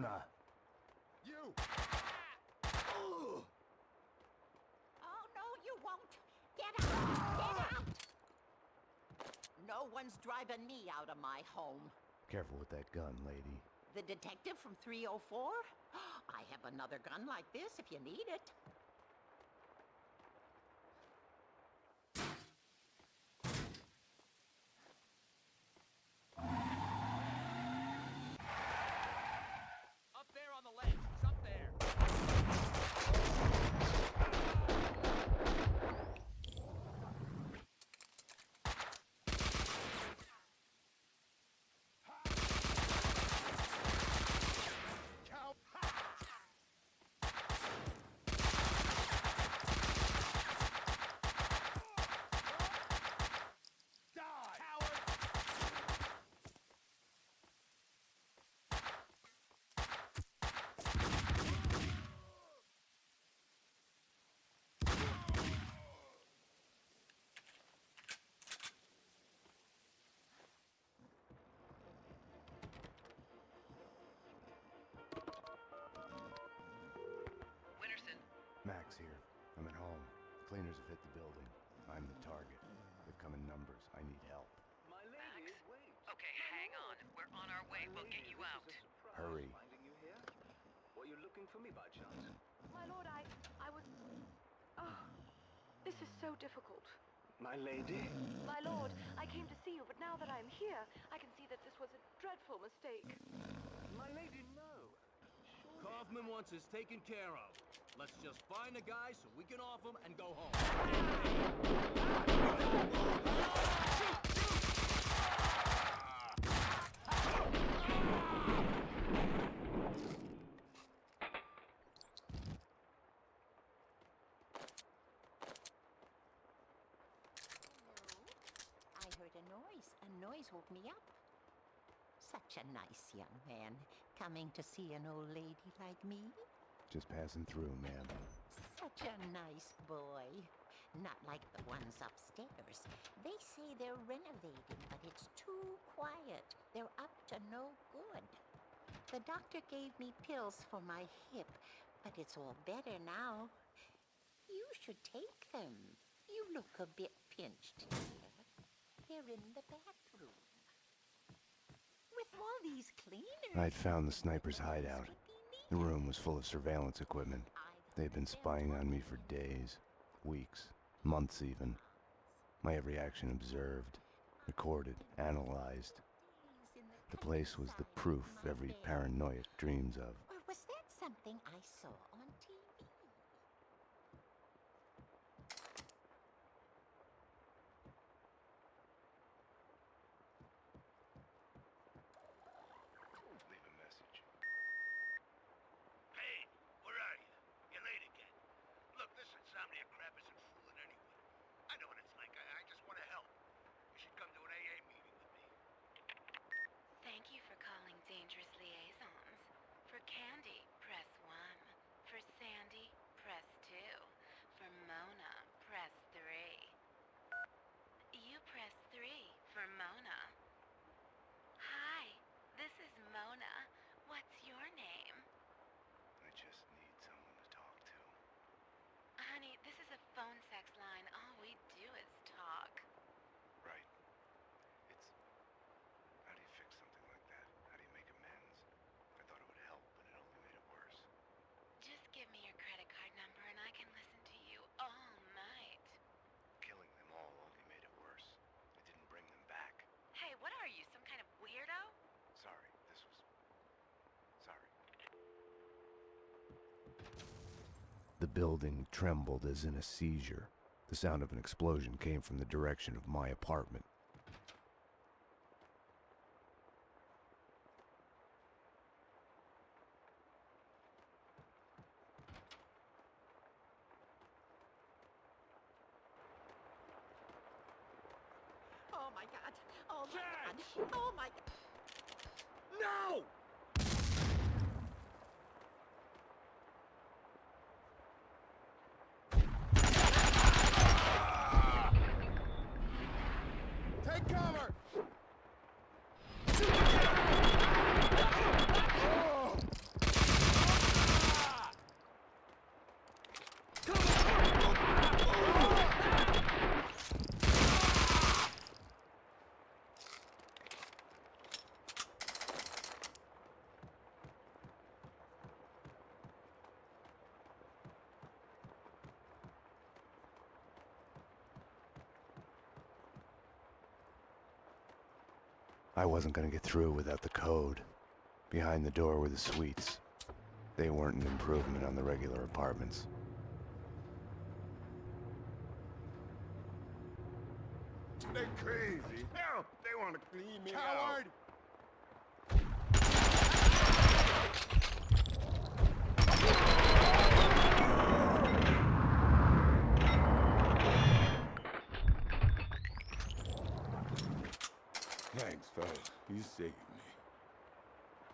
Mona! You! Oh, no, you won't. Get out! Get out! No one's driving me out of my home. Careful with that gun, lady. The detective from 304? I have another gun like this if you need it. Up there on the ledge. It's up there. Cow! Die! Coward! Winterson. Max here. I'm at home. Cleaners have hit the building. I'm the target. They've come in numbers. I need help. My lady, Max? wait. Okay, hang on. We're on our way. We'll get you out. Hurry. Finding you here? Were you looking for me by chance? My lord, I was... Oh, this is so difficult. My lady? My lord, I came to see you, but now that I'm here, I can see that this was a dreadful mistake. My lady, no. Kaufman wants us taken care of. Let's just find a guy so we can off him and go home. I heard a noise. A noise woke me up. Such a nice young man, coming to see an old lady like me. Just passing through, ma'am. Such a nice boy. Not like the ones upstairs. They say they're renovating, but it's too quiet. They're up to no good. The doctor gave me pills for my hip, but it's all better now. You should take them. You look a bit pinched here. They're in the bathroom. With all these cleaners... I'd found the sniper's hideout. The room was full of surveillance equipment. They'd been spying on me for days, weeks, months even. My every action observed, recorded, analyzed. The place was the proof every paranoiac dreams of. Or was that something I saw on TV? Leave a message. Payne, where are you? You're late again. Look, this insomnia crap isn't fooling anyone. I know what it's like. I just want to help. You should come to an AA meeting with me. Thank you for calling Dangerous Liaisons. For Candy, press 1. For Sandy, press 2. For Mona, press 3. You press 3 for Mona. Hi, this is Mona. What's your name? I just need someone to talk to. Honey, this is a phone sex line. All we do is talk. Right. It's... How do you fix something like that? How do you make amends? I thought it would help, but it only made it worse. Just give me your credit card number and I can listen to you all night. Killing them all only made it worse. It didn't bring them back. Hey, what are you, some kind of weirdo? Sorry, this was... Sorry. The building trembled as in a seizure. The sound of an explosion came from the direction of my apartment. Oh my God! Oh my God! Oh my God! No! Take cover! I wasn't gonna get through without the code. Behind the door were the suites. They weren't an improvement on the regular apartments. They're crazy. Help! They want to clean me Coward! Thanks, fellas. You saved me.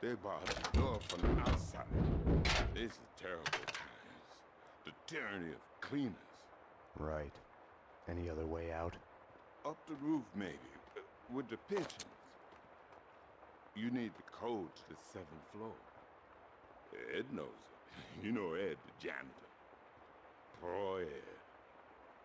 They barred the door from the outside. This is terrible times. The tyranny of cleaners. Right. Any other way out? Up the roof, maybe, with the pigeons. You need the code to the 7th floor. Ed knows it. You know Ed, the janitor. Poor Ed.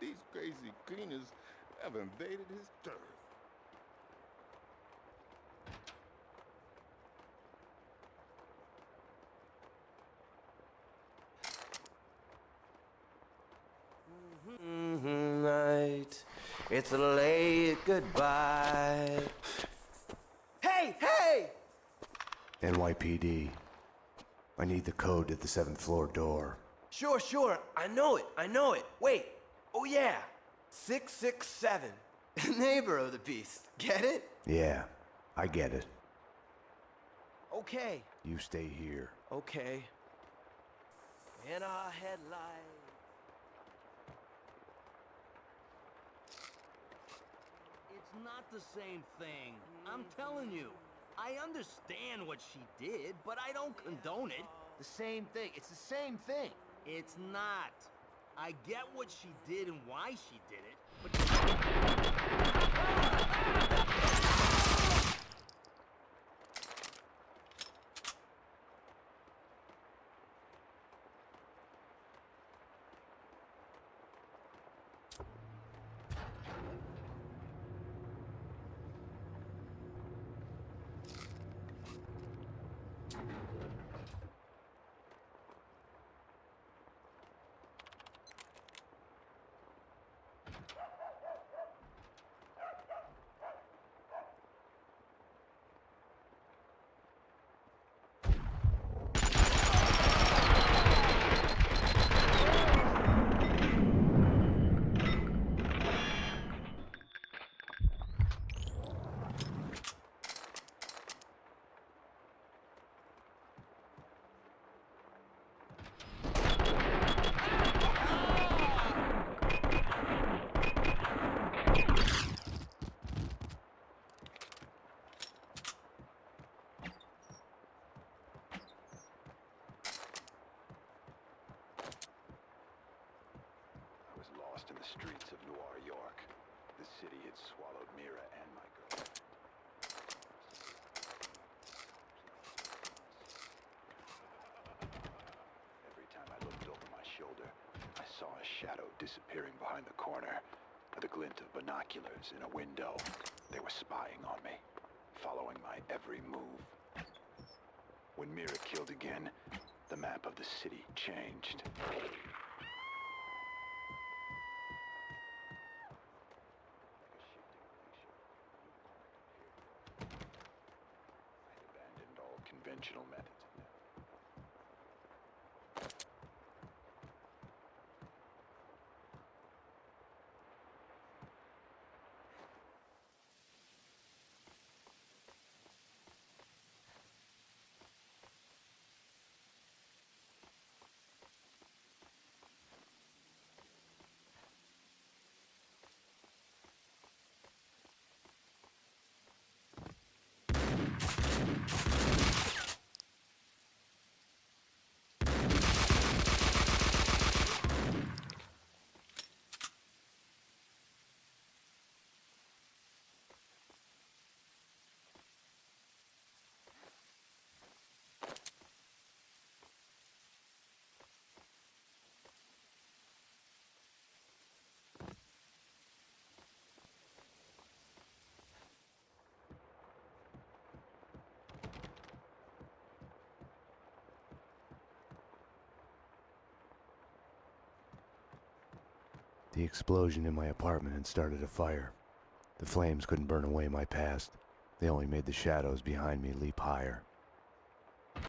These crazy cleaners have invaded his turf. Night, it's a late goodbye. Hey, hey! NYPD. I need the code to the 7th floor door. Sure, I know it. Wait, oh yeah, 667. Neighbor of the beast, get it? Yeah, I get it. Okay, You stay here. okay. In our headlights. It's not the same thing. I'm telling you. I understand what she did, but I don't condone it. The same thing. It's the same thing. It's not. I get what she did and why she did it, but... Lost in the streets of Noir York. The city had swallowed Mira and my girl. Every time I looked over my shoulder, I saw a shadow disappearing behind the corner, with a glint of binoculars in a window. They were spying on me, following my every move. When Mira killed again, the map of the city changed. Conventional methods. The explosion in my apartment had started a fire. The flames couldn't burn away my past. They only made the shadows behind me leap higher.